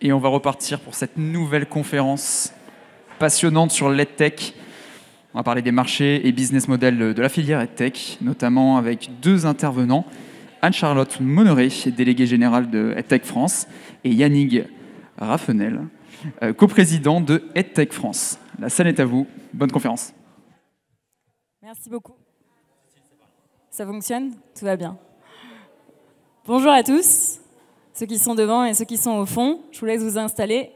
et on va repartir pour cette nouvelle conférence passionnante sur l'EdTech. On va parler des marchés et business models de la filière EdTech, notamment avec deux intervenants, Anne-Charlotte Monneret, déléguée générale de EdTech France, et Yannick Raffenel, coprésident de EdTech France. La salle est à vous. Bonne conférence. Merci beaucoup. Ça fonctionne? Tout va bien. Bonjour à tous, ceux qui sont devant et ceux qui sont au fond. Je vous laisse vous installer.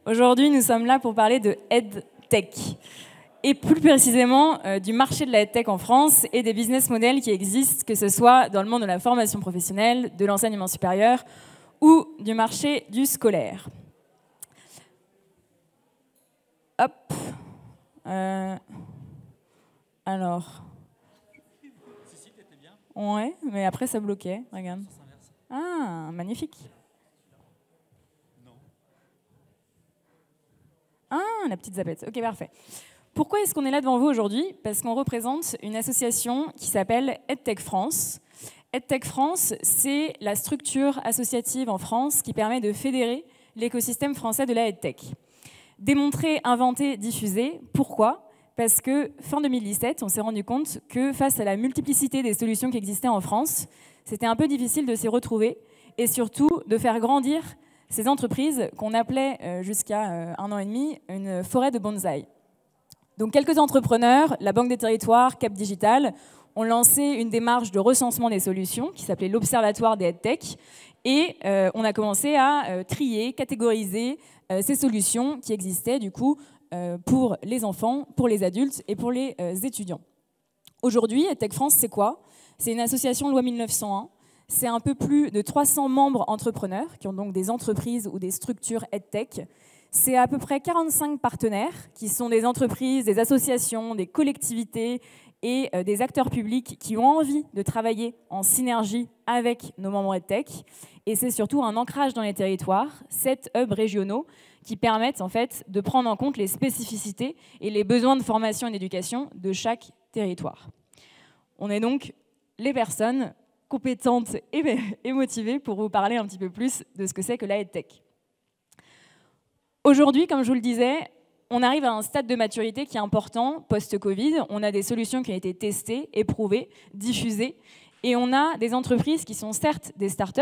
Aujourd'hui, nous sommes là pour parler de EdTech. Et plus précisément du marché de la EdTech en France et des business models qui existent, que ce soit dans le monde de la formation professionnelle, de l'enseignement supérieur ou du marché du scolaire. Hop. Alors. Ouais, mais après ça bloquait, regarde. Ah, magnifique. Ah, la petite zapette. Ok, parfait. Pourquoi est-ce qu'on est là devant vous aujourd'hui? Parce qu'on représente une association qui s'appelle EdTech France. EdTech France, c'est la structure associative en France qui permet de fédérer l'écosystème français de la EdTech. Démontrer, inventer, diffuser. Pourquoi? Parce que fin 2017, on s'est rendu compte que face à la multiplicité des solutions qui existaient en France, c'était un peu difficile de s'y retrouver et surtout de faire grandir ces entreprises qu'on appelait jusqu'à 1 an et demi une forêt de bonsaï. Donc quelques entrepreneurs, la Banque des Territoires, Cap Digital, ont lancé une démarche de recensement des solutions qui s'appelait l'Observatoire des EdTech et on a commencé à trier, catégoriser ces solutions qui existaient du coup pour les enfants, pour les adultes et pour les étudiants. Aujourd'hui, EdTech France, c'est quoi? C'est une association loi 1901. C'est un peu plus de 300 membres entrepreneurs qui ont donc des entreprises ou des structures EdTech. C'est à peu près 45 partenaires qui sont des entreprises, des associations, des collectivités et des acteurs publics qui ont envie de travailler en synergie avec nos membres EdTech. Et c'est surtout un ancrage dans les territoires, 7 hubs régionaux qui permettent en fait de prendre en compte les spécificités et les besoins de formation et d'éducation de chaque territoire. On est donc les personnes compétentes et motivées pour vous parler un petit peu plus de ce que c'est que la EdTech. Aujourd'hui, comme je vous le disais, on arrive à un stade de maturité qui est important post-Covid. On a des solutions qui ont été testées, éprouvées, diffusées, et on a des entreprises qui sont certes des startups,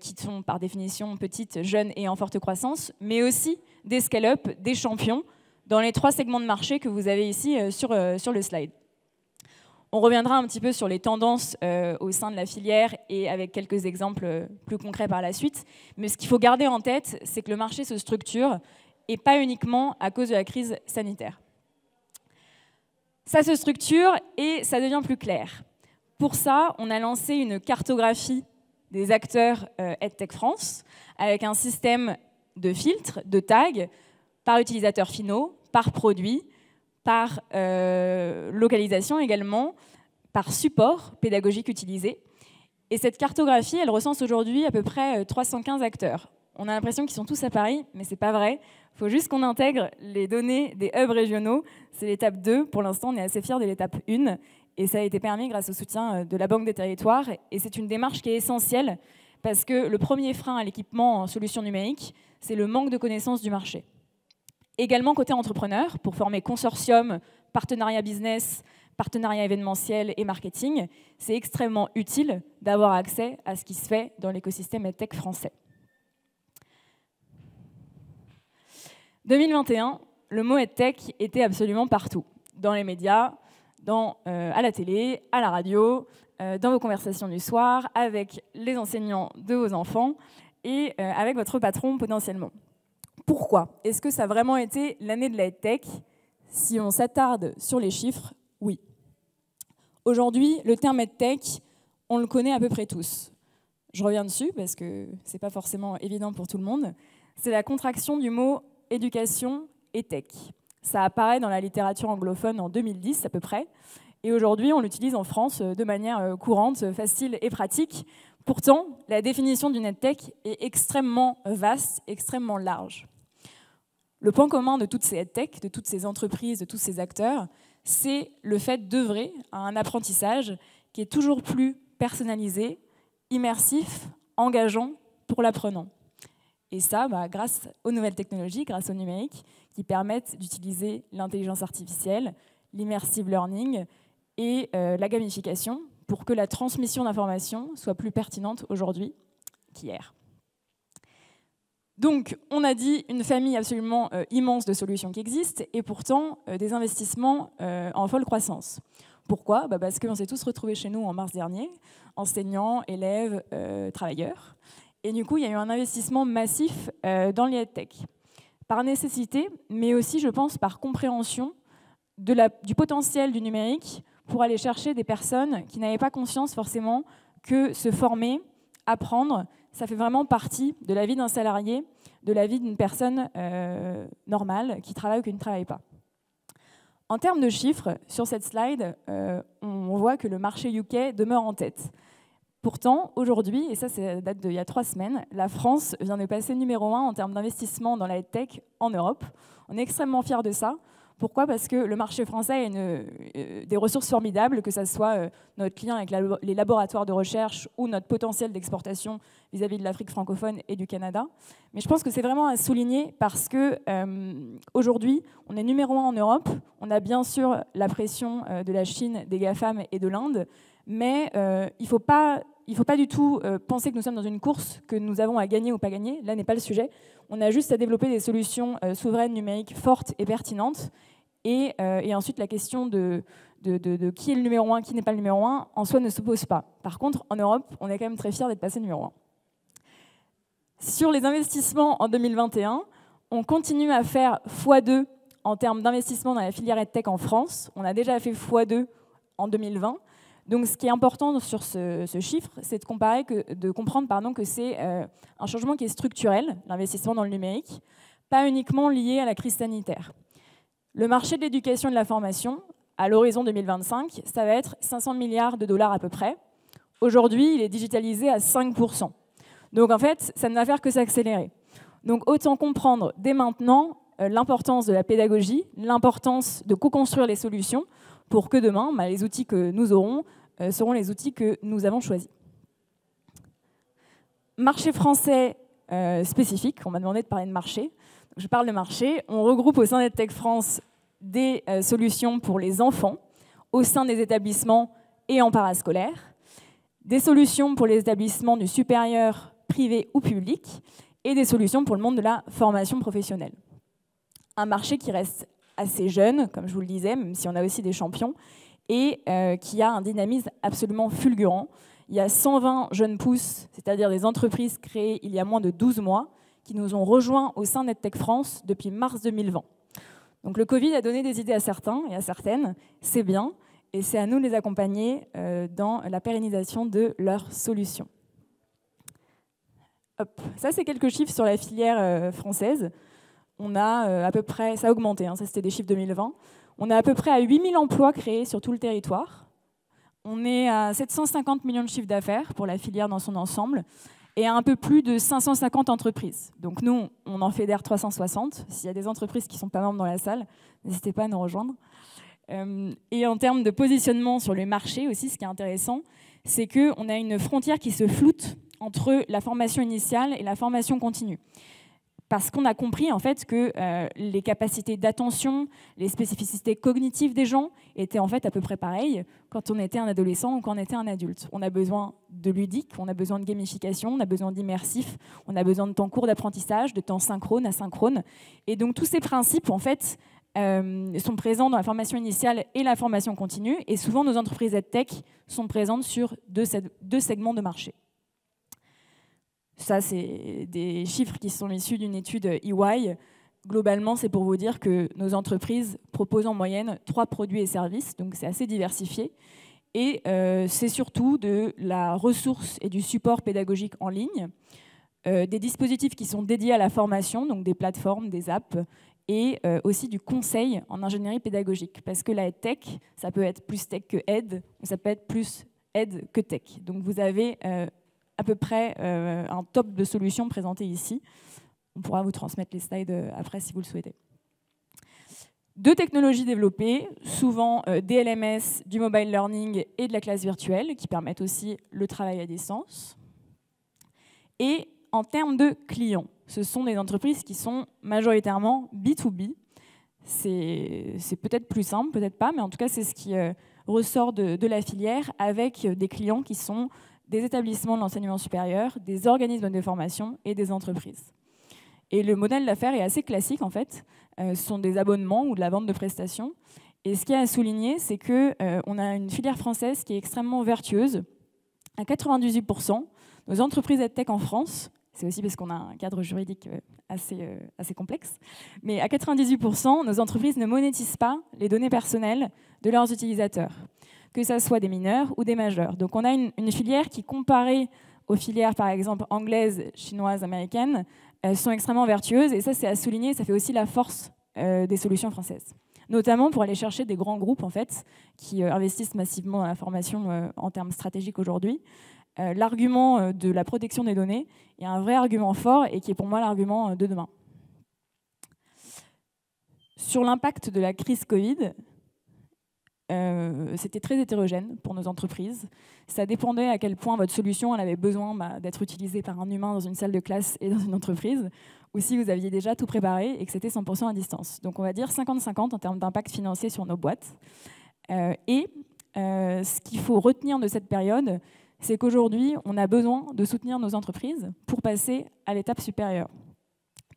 qui sont par définition petites, jeunes et en forte croissance, mais aussi des scale-up, des champions, dans les 3 segments de marché que vous avez ici sur le slide. On reviendra un petit peu sur les tendances au sein de la filière et avec quelques exemples plus concrets par la suite. Mais ce qu'il faut garder en tête, c'est que le marché se structure et pas uniquement à cause de la crise sanitaire. Ça se structure et ça devient plus clair. Pour ça, on a lancé une cartographie des acteurs EdTech France avec un système de filtres, de tags, par utilisateurs finaux, par produit, par localisation également, par support pédagogique utilisé. Et cette cartographie, elle recense aujourd'hui à peu près 315 acteurs. On a l'impression qu'ils sont tous à Paris, mais ce n'est pas vrai. Il faut juste qu'on intègre les données des hubs régionaux. C'est l'étape 2. Pour l'instant, on est assez fiers de l'étape 1. Et ça a été permis grâce au soutien de la Banque des Territoires. Et c'est une démarche qui est essentielle parce que le premier frein à l'équipement en solutions numériques, c'est le manque de connaissance du marché. Également côté entrepreneur, pour former consortium, partenariat business, partenariat événementiel et marketing, c'est extrêmement utile d'avoir accès à ce qui se fait dans l'écosystème EdTech français. 2021, le mot EdTech était absolument partout, dans les médias, à la télé, à la radio, dans vos conversations du soir, avec les enseignants de vos enfants et avec votre patron potentiellement. Pourquoi? Est-ce que ça a vraiment été l'année de la EdTech? Si on s'attarde sur les chiffres, oui. Aujourd'hui, le terme EdTech, on le connaît à peu près tous. Je reviens dessus parce que ce n'est pas forcément évident pour tout le monde. C'est la contraction du mot éducation et tech. Ça apparaît dans la littérature anglophone en 2010 à peu près. Et aujourd'hui, on l'utilise en France de manière courante, facile et pratique. Pourtant, la définition d'une EdTech est extrêmement vaste, extrêmement large. Le point commun de toutes ces EdTech, de toutes ces entreprises, de tous ces acteurs, c'est le fait d'œuvrer à un apprentissage qui est toujours plus personnalisé, immersif, engageant pour l'apprenant. Et ça, grâce aux nouvelles technologies, grâce au numérique, qui permettent d'utiliser l'intelligence artificielle, l'immersive learning et la gamification pour que la transmission d'informations soit plus pertinente aujourd'hui qu'hier. Donc, on a dit une famille absolument immense de solutions qui existent et pourtant des investissements en folle croissance. Pourquoi ? Parce qu'on s'est tous retrouvés chez nous en mars dernier, enseignants, élèves, travailleurs. Et du coup, il y a eu un investissement massif dans l'EdTech. Par nécessité, mais aussi, je pense, par compréhension du potentiel du numérique pour aller chercher des personnes qui n'avaient pas conscience forcément que se former, apprendre, ça fait vraiment partie de la vie d'un salarié, de la vie d'une personne normale qui travaille ou qui ne travaille pas. En termes de chiffres, sur cette slide, on voit que le marché UK demeure en tête. Pourtant, aujourd'hui, et ça date d'il y a 3 semaines, la France vient de passer numéro 1 en termes d'investissement dans la EdTech en Europe. On est extrêmement fiers de ça. Pourquoi ? Parce que le marché français a des ressources formidables, que ce soit notre client avec les laboratoires de recherche ou notre potentiel d'exportation vis-à-vis de l'Afrique francophone et du Canada. Mais je pense que c'est vraiment à souligner parce que aujourd'hui, on est numéro 1 en Europe. On a bien sûr la pression de la Chine, des GAFAM et de l'Inde, mais il ne faut pas du tout penser que nous sommes dans une course que nous avons à gagner ou pas gagner. Là n'est pas le sujet. On a juste à développer des solutions souveraines, numériques, fortes et pertinentes. Et ensuite, la question de qui est le numéro 1, qui n'est pas le numéro 1, en soi ne se pose pas. Par contre, en Europe, on est quand même très fiers d'être passé numéro 1. Sur les investissements en 2021, on continue à faire x2 en termes d'investissement dans la filière EdTech en France. On a déjà fait x2 en 2020. Donc, ce qui est important sur ce chiffre, c'est de comprendre que c'est un changement qui est structurel, l'investissement dans le numérique, pas uniquement lié à la crise sanitaire. Le marché de l'éducation et de la formation, à l'horizon 2025, ça va être 500 milliards de dollars à peu près. Aujourd'hui, il est digitalisé à 5%. Donc, en fait, ça ne va faire que s'accélérer. Donc, autant comprendre dès maintenant l'importance de la pédagogie, l'importance de co-construire les solutions, pour que demain, les outils que nous aurons seront les outils que nous avons choisis. Marché français spécifique, on m'a demandé de parler de marché. Donc, je parle de marché. On regroupe au sein d'EdTech France des solutions pour les enfants, au sein des établissements et en parascolaire, des solutions pour les établissements du supérieur, privé ou public, et des solutions pour le monde de la formation professionnelle. Un marché qui reste assez jeune, comme je vous le disais, même si on a aussi des champions, et qui a un dynamisme absolument fulgurant. Il y a 120 jeunes pousses, c'est-à-dire des entreprises créées il y a moins de 12 mois, qui nous ont rejoints au sein d'EdTech France depuis mars 2020. Donc le Covid a donné des idées à certains et à certaines, c'est bien, et c'est à nous de les accompagner dans la pérennisation de leurs solutions. Hop. Ça, c'est quelques chiffres sur la filière française. On a à peu près, ça a augmenté, ça c'était des chiffres 2020, on est à peu près à 8000 emplois créés sur tout le territoire. On est à 750 millions de chiffres d'affaires pour la filière dans son ensemble et à un peu plus de 550 entreprises. Donc nous, on en fédère 360. S'il y a des entreprises qui ne sont pas membres dans la salle, n'hésitez pas à nous rejoindre. Et en termes de positionnement sur le marché aussi, ce qui est intéressant, c'est qu'on a une frontière qui se floute entre la formation initiale et la formation continue. Parce qu'on a compris en fait que les capacités d'attention, les spécificités cognitives des gens étaient en fait à peu près pareilles quand on était un adolescent ou quand on était un adulte. On a besoin de ludique, on a besoin de gamification, on a besoin d'immersif, on a besoin de temps court d'apprentissage, de temps synchrone, asynchrone. Et donc tous ces principes en fait sont présents dans la formation initiale et la formation continue. Et souvent nos entreprises EdTech sont présentes sur deux segments de marché. Ça, c'est des chiffres qui sont issus d'une étude EY. Globalement, c'est pour vous dire que nos entreprises proposent en moyenne 3 produits et services, donc c'est assez diversifié. Et c'est surtout de la ressource et du support pédagogique en ligne, des dispositifs qui sont dédiés à la formation, donc des plateformes, des apps, et aussi du conseil en ingénierie pédagogique. Parce que la EdTech, ça peut être plus tech que ed, ou ça peut être plus ed que tech. Donc vous avez à peu près un top de solutions présentées ici. On pourra vous transmettre les slides après si vous le souhaitez. 2 technologies développées, souvent des LMS, du mobile learning et de la classe virtuelle, qui permettent aussi le travail à distance. Et en termes de clients, ce sont des entreprises qui sont majoritairement B2B. C'est peut-être plus simple, peut-être pas, mais en tout cas, c'est ce qui ressort de la filière, avec des clients qui sont des établissements de l'enseignement supérieur, des organismes de formation et des entreprises. Et le modèle d'affaires est assez classique, en fait. Ce sont des abonnements ou de la vente de prestations. Et ce qu'il y a à souligner, c'est qu'on a une filière française qui est extrêmement vertueuse. À 98%, nos entreprises EdTech en France, c'est aussi parce qu'on a un cadre juridique assez complexe, mais à 98%, nos entreprises ne monétisent pas les données personnelles de leurs utilisateurs, que ce soit des mineurs ou des majeurs. Donc on a une filière qui, comparée aux filières, par exemple, anglaises, chinoises, américaines, sont extrêmement vertueuses, et ça, c'est à souligner, ça fait aussi la force des solutions françaises. Notamment pour aller chercher des grands groupes, en fait, qui investissent massivement dans la formation en termes stratégiques aujourd'hui. L'argument de la protection des données est un vrai argument fort et qui est pour moi l'argument de demain. Sur l'impact de la crise Covid, c'était très hétérogène pour nos entreprises. Ça dépendait à quel point votre solution elle avait besoin d'être utilisée par un humain dans une salle de classe et dans une entreprise, ou si vous aviez déjà tout préparé et que c'était 100% à distance. Donc on va dire 50-50 en termes d'impact financier sur nos boîtes. Ce qu'il faut retenir de cette période, c'est qu'aujourd'hui, on a besoin de soutenir nos entreprises pour passer à l'étape supérieure.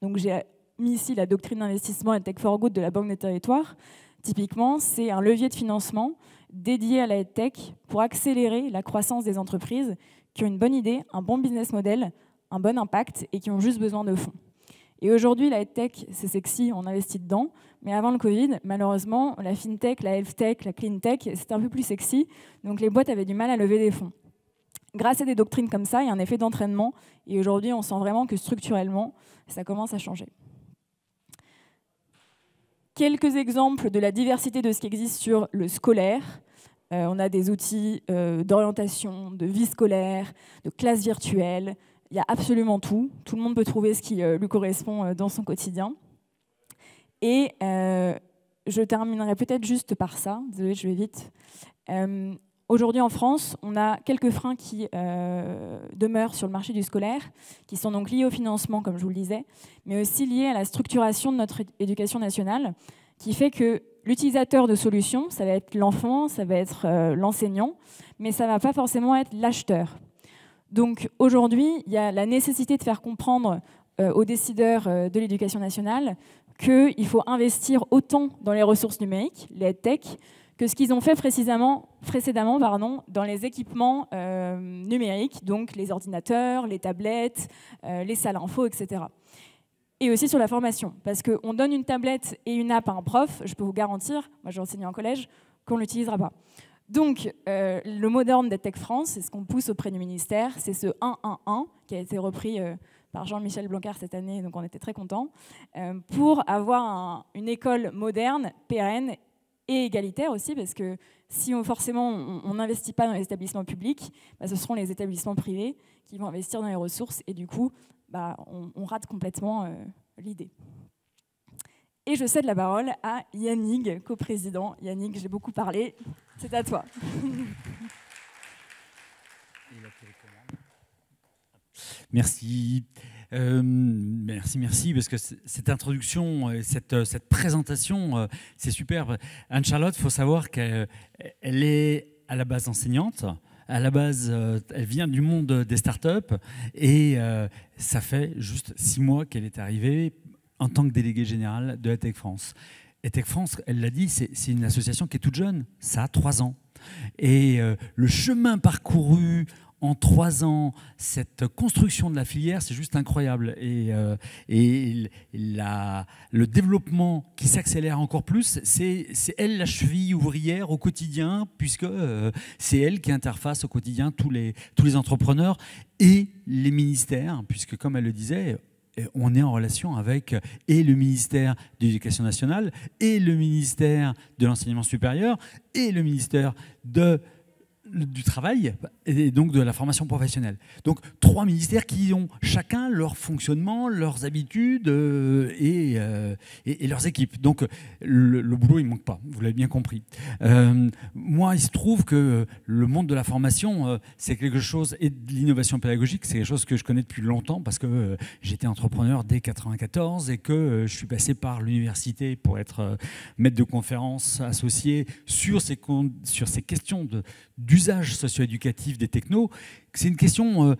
Donc j'ai mis ici la doctrine d'investissement et Tech for Good de la Banque des Territoires. Typiquement, c'est un levier de financement dédié à la EdTech pour accélérer la croissance des entreprises qui ont une bonne idée, un bon business model, un bon impact et qui ont juste besoin de fonds. Et aujourd'hui, la EdTech, c'est sexy, on investit dedans. Mais avant le Covid, malheureusement, la FinTech, la HealthTech, la CleanTech, c'était un peu plus sexy. Donc les boîtes avaient du mal à lever des fonds. Grâce à des doctrines comme ça, il y a un effet d'entraînement. Et aujourd'hui, on sent vraiment que structurellement, ça commence à changer. Quelques exemples de la diversité de ce qui existe sur le scolaire. On a des outils d'orientation, de vie scolaire, de classe virtuelle. Il y a absolument tout. Tout le monde peut trouver ce qui lui correspond dans son quotidien. Et je terminerai peut-être juste par ça. Désolée, je vais vite. Aujourd'hui, en France, on a quelques freins qui demeurent sur le marché du scolaire, qui sont donc liés au financement, comme je vous le disais, mais aussi liés à la structuration de notre éducation nationale, qui fait que l'utilisateur de solutions, ça va être l'enfant, ça va être l'enseignant, mais ça ne va pas forcément être l'acheteur. Donc aujourd'hui, il y a la nécessité de faire comprendre aux décideurs de l'éducation nationale qu'il faut investir autant dans les ressources numériques, les EdTech, que ce qu'ils ont fait précédemment dans les équipements numériques, donc les ordinateurs, les tablettes, les salles info, etc. Et aussi sur la formation, parce qu'on donne une tablette et une app à un prof, je peux vous garantir, moi j'ai enseigné en collège, qu'on ne l'utilisera pas. Donc le mot d'ordre d'EdTech France, c'est ce qu'on pousse auprès du ministère, c'est ce 1-1-1 qui a été repris par Jean-Michel Blanquer cette année, donc on était très contents, pour avoir une école moderne, pérenne, et égalitaire aussi, parce que si forcément on n'investit pas dans les établissements publics, ce seront les établissements privés qui vont investir dans les ressources, et du coup, on rate complètement l'idée. Et je cède la parole à Yannick, coprésident. Yannick, j'ai beaucoup parlé, c'est à toi. Merci. Merci, parce que cette introduction, cette présentation, c'est superbe. Anne-Charlotte, il faut savoir qu'elle est à la base enseignante. À la base, elle vient du monde des startups et ça fait juste 6 mois qu'elle est arrivée en tant que déléguée générale de EdTech France. EdTech France, elle l'a dit, c'est une association qui est toute jeune, ça a 3 ans. Et le chemin parcouru en 3 ans, cette construction de la filière, c'est juste incroyable. Et le développement qui s'accélère encore plus, c'est elle la cheville ouvrière au quotidien, puisque c'est elle qui interface au quotidien tous les entrepreneurs et les ministères, puisque comme elle le disait, on est en relation avec et le ministère de l'Éducation nationale, et le ministère de l'Enseignement supérieur, et le ministère de du travail et donc de la formation professionnelle. Donc 3 ministères qui ont chacun leur fonctionnement, leurs habitudes et leurs équipes. Donc le boulot, il ne manque pas, vous l'avez bien compris. Moi, il se trouve que le monde de la formation, c'est quelque chose, et de l'innovation pédagogique, c'est quelque chose que je connais depuis longtemps parce que j'étais entrepreneur dès 1994 et que je suis passé par l'université pour être maître de conférences associé sur ces questions d'usage socio-éducatif des technos. C'est une question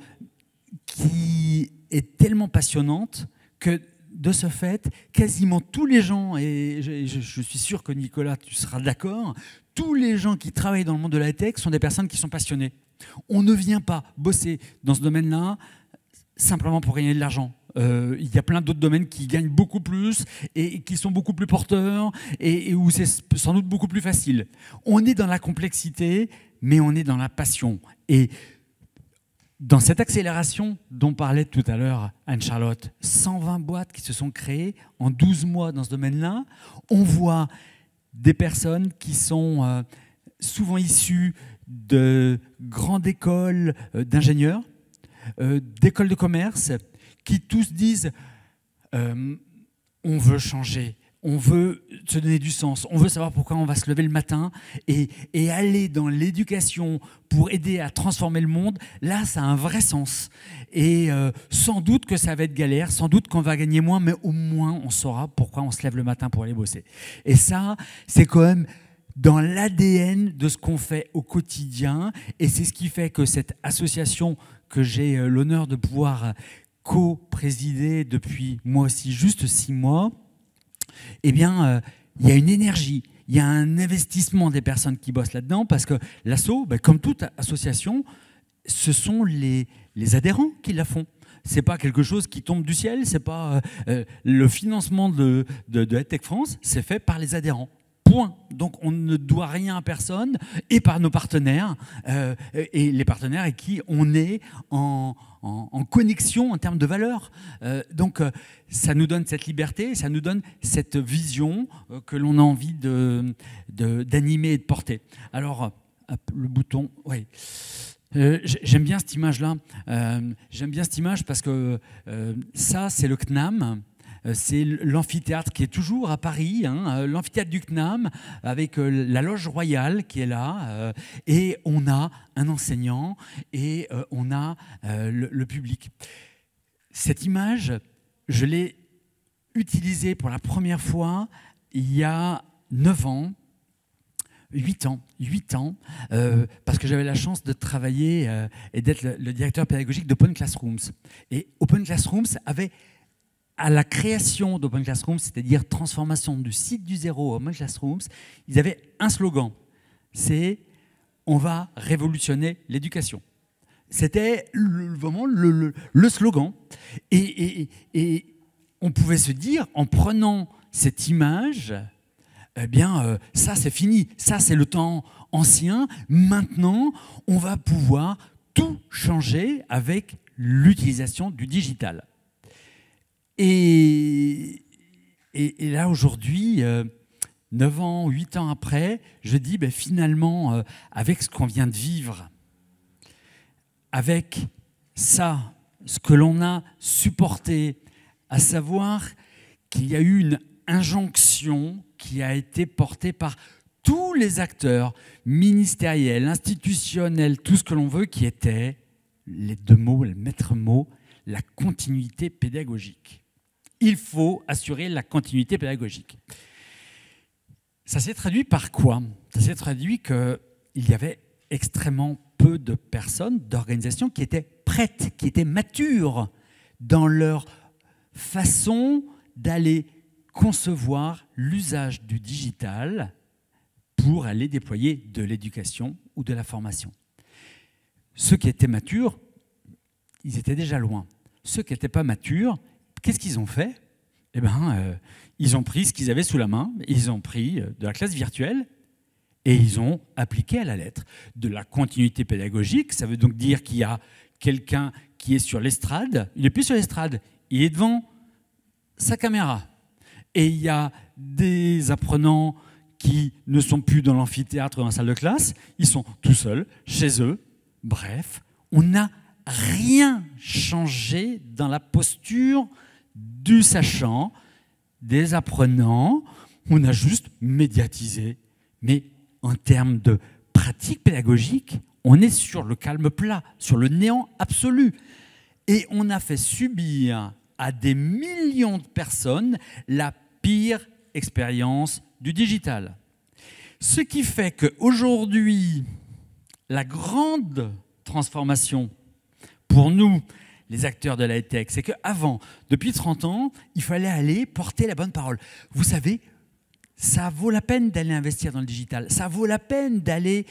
qui est tellement passionnante que, de ce fait, quasiment tous les gens, et je suis sûr que Nicolas, tu seras d'accord, tous les gens qui travaillent dans le monde de la tech sont des personnes qui sont passionnées. On ne vient pas bosser dans ce domaine-là simplement pour gagner de l'argent. Il y a plein d'autres domaines qui gagnent beaucoup plus et qui sont beaucoup plus porteurs et où c'est sans doute beaucoup plus facile. On est dans la complexité, mais on est dans la passion. Et dans cette accélération dont parlait tout à l'heure Anne-Charlotte, 120 boîtes qui se sont créées en 12 mois dans ce domaine-là, on voit des personnes qui sont souvent issues de grandes écoles d'ingénieurs, d'écoles de commerce, qui tous disent on veut changer, on veut se donner du sens, on veut savoir pourquoi on va se lever le matin et aller dans l'éducation pour aider à transformer le monde. Là, ça a un vrai sens. Et sans doute que ça va être galère, sans doute qu'on va gagner moins, mais au moins on saura pourquoi on se lève le matin pour aller bosser. Et ça, c'est quand même dans l'ADN de ce qu'on fait au quotidien. Et c'est ce qui fait que cette association que j'ai l'honneur de pouvoir co-présider depuis moi aussi juste 6 mois, eh bien, il y a une énergie, il y a un investissement des personnes qui bossent là-dedans, parce que l'asso, comme toute association, ce sont les adhérents qui la font. C'est pas quelque chose qui tombe du ciel, c'est pas le financement de EdTech France, c'est fait par les adhérents. Point. Donc on ne doit rien à personne et par nos partenaires et les partenaires avec qui on est en connexion en termes de valeurs. Donc ça nous donne cette liberté, ça nous donne cette vision que l'on a envie d'animer et de porter. Alors, hop, le bouton, oui. J'aime bien cette image-là. J'aime bien cette image parce que ça, c'est le CNAM. C'est l'amphithéâtre qui est toujours à Paris, l'amphithéâtre du CNAM, avec la loge royale qui est là, et on a un enseignant et on a le public. Cette image, je l'ai utilisée pour la première fois il y a 8 ans, parce que j'avais la chance de travailler et d'être le directeur pédagogique d'Open Classrooms. Et Open Classrooms avait, à la création d'Open Classrooms, c'est-à-dire transformation du site du zéro Open Classrooms, ils avaient un slogan, c'est « On va révolutionner l'éducation ». C'était vraiment le slogan. Et on pouvait se dire, en prenant cette image, eh bien, ça c'est fini, ça c'est le temps ancien, maintenant on va pouvoir tout changer avec l'utilisation du digital. Et là, aujourd'hui, 9 ans, 8 ans après, je dis finalement, avec ce qu'on vient de vivre, avec ça, ce que l'on a supporté, à savoir qu'il y a eu une injonction qui a été portée par tous les acteurs ministériels, institutionnels, tout ce que l'on veut, qui étaient les 2 mots, les maîtres mots, la continuité pédagogique. Il faut assurer la continuité pédagogique. Ça s'est traduit par quoi? Ça s'est traduit qu'il y avait extrêmement peu de personnes, d'organisations qui étaient prêtes, qui étaient matures dans leur façon d'aller concevoir l'usage du digital pour aller déployer de l'éducation ou de la formation. Ceux qui étaient matures, ils étaient déjà loin. Ceux qui n'étaient pas matures, qu'est-ce qu'ils ont fait? Eh bien, ils ont pris ce qu'ils avaient sous la main, ils ont pris de la classe virtuelle et ils ont appliqué à la lettre. De la continuité pédagogique, ça veut donc dire qu'il y a quelqu'un qui est sur l'estrade, il n'est plus sur l'estrade, il est devant sa caméra. Et il y a des apprenants qui ne sont plus dans l'amphithéâtre ou dans la salle de classe, ils sont tout seuls, chez eux. Bref, on n'a rien changé dans la posture du sachant, des apprenants. On a juste médiatisé. Mais en termes de pratique pédagogique, on est sur le calme plat, sur le néant absolu. Et on a fait subir à des millions de personnes la pire expérience du digital. Ce qui fait qu'aujourd'hui, la grande transformation pour nous, les acteurs de la tech, c'est qu'avant, depuis 30 ans, il fallait aller porter la bonne parole. Vous savez, ça vaut la peine d'aller investir dans le digital. Ça vaut la peine d'aller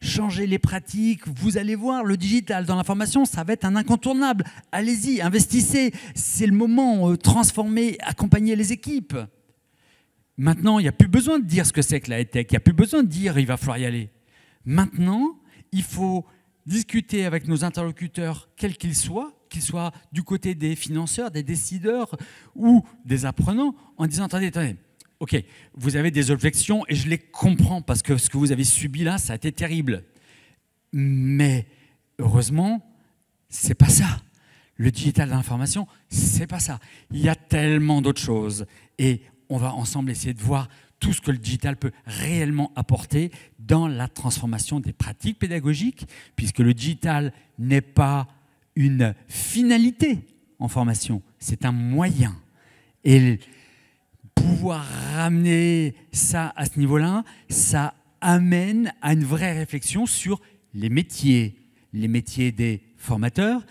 changer les pratiques. Vous allez voir, le digital dans l'information, ça va être un incontournable. Allez-y, investissez. C'est le moment. Transformer, accompagner les équipes. Maintenant, il n'y a plus besoin de dire ce que c'est que la tech. Il n'y a plus besoin de dire il va falloir y aller. Maintenant, il faut discuter avec nos interlocuteurs, quels qu'ils soient du côté des financeurs, des décideurs ou des apprenants, en disant attendez, ok, vous avez des objections et je les comprends parce que ce que vous avez subi là, ça a été terrible. Mais heureusement, c'est pas ça. Le digital de l'information, c'est pas ça. Il y a tellement d'autres choses et on va ensemble essayer de voir tout ce que le digital peut réellement apporter dans la transformation des pratiques pédagogiques, puisque le digital n'est pas une finalité en formation, c'est un moyen. Et pouvoir ramener ça à ce niveau-là, ça amène à une vraie réflexion sur les métiers des formateurs,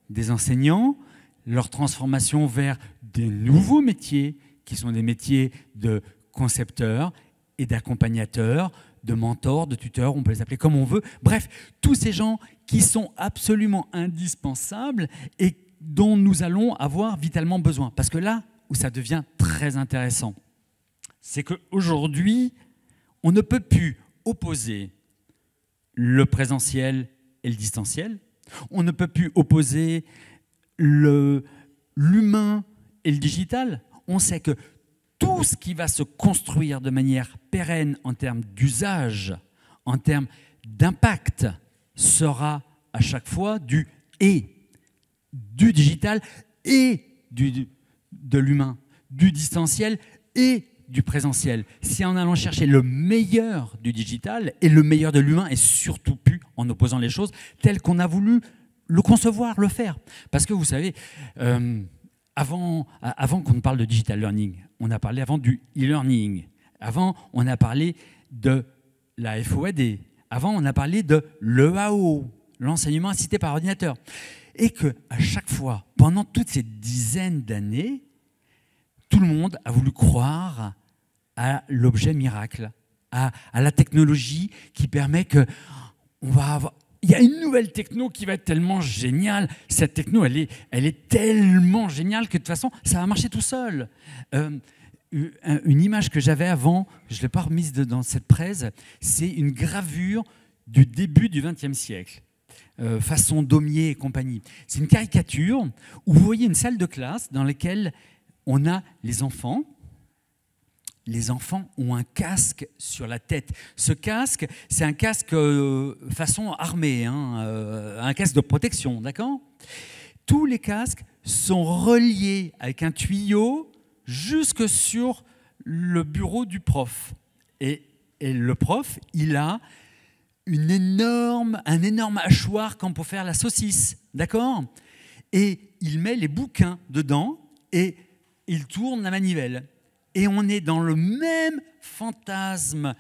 des enseignants, leur transformation vers des nouveaux métiers qui sont des métiers de concepteurs et d'accompagnateurs, de mentors, de tuteurs, on peut les appeler comme on veut. Bref, tous ces gens qui sont absolument indispensables et dont nous allons avoir vitalement besoin. Parce que là où ça devient très intéressant, c'est qu'aujourd'hui, on ne peut plus opposer le présentiel et le distanciel. On ne peut plus opposer l'humain et le digital. On sait que tout ce qui va se construire de manière pérenne en termes d'usage, en termes d'impact, sera à chaque fois du digital et de l'humain, du distanciel et du présentiel. C'est en allant chercher le meilleur du digital et le meilleur de l'humain et surtout plus en opposant les choses telles qu'on a voulu le concevoir, le faire. Parce que vous savez, avant qu'on ne parle de digital learning, on a parlé avant du e-learning. Avant, on a parlé de la FOAD. Avant, on a parlé de l'EAO, l'enseignement assisté par ordinateur. Et qu'à chaque fois, pendant toutes ces dizaines d'années, tout le monde a voulu croire à l'objet miracle, à la technologie qui permet que on va avoir... Il y a une nouvelle techno qui va être tellement géniale. Cette techno, elle est tellement géniale que de toute façon, ça va marcher tout seul. Une image que j'avais avant, je ne l'ai pas remise dans cette presse, c'est une gravure du début du XXe siècle, façon Daumier et compagnie. C'est une caricature où vous voyez une salle de classe dans laquelle on a les enfants. Les enfants ont un casque sur la tête. Ce casque, c'est un casque façon armée, un casque de protection, d'accord ? Tous les casques sont reliés avec un tuyau jusque sur le bureau du prof. Et le prof, il a un énorme hachoir comme pour faire la saucisse, d'accord ? Et il met les bouquins dedans et il tourne la manivelle. Et on est dans le même fantasme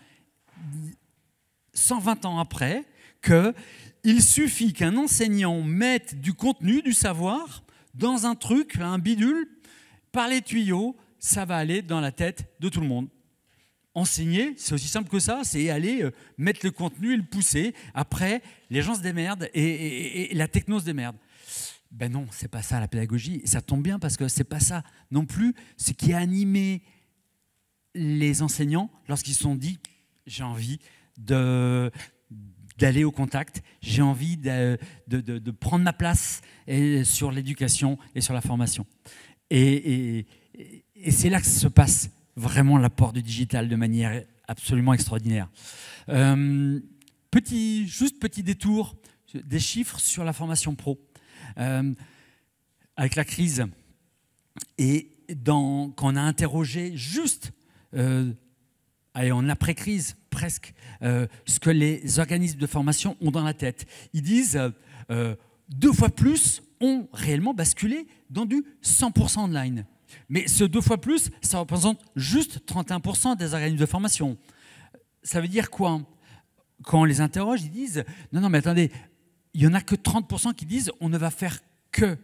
120 ans après qu'il suffit qu'un enseignant mette du contenu, du savoir, dans un truc, un bidule, par les tuyaux, ça va aller dans la tête de tout le monde. Enseigner, c'est aussi simple que ça, c'est aller mettre le contenu et le pousser. Après, les gens se démerdent et la techno se démerde. Ben non, c'est pas ça la pédagogie. Et ça tombe bien parce que c'est pas ça non plus ce qui a animé les enseignants lorsqu'ils se sont dit j'ai envie d'aller au contact, j'ai envie de prendre ma place sur l'éducation et sur la formation. Et c'est là que se passe vraiment l'apport du digital de manière absolument extraordinaire. Petit détour des chiffres sur la formation pro. Avec la crise, et quand on a interrogé juste, en après-crise presque, ce que les organismes de formation ont dans la tête, ils disent 2 fois plus ont réellement basculé dans du 100% online. Mais ce 2 fois plus, ça représente juste 31% des organismes de formation. Ça veut dire quoi? Quand on les interroge, ils disent non, mais attendez, il n'y en a que 30% qui disent on ne va faire que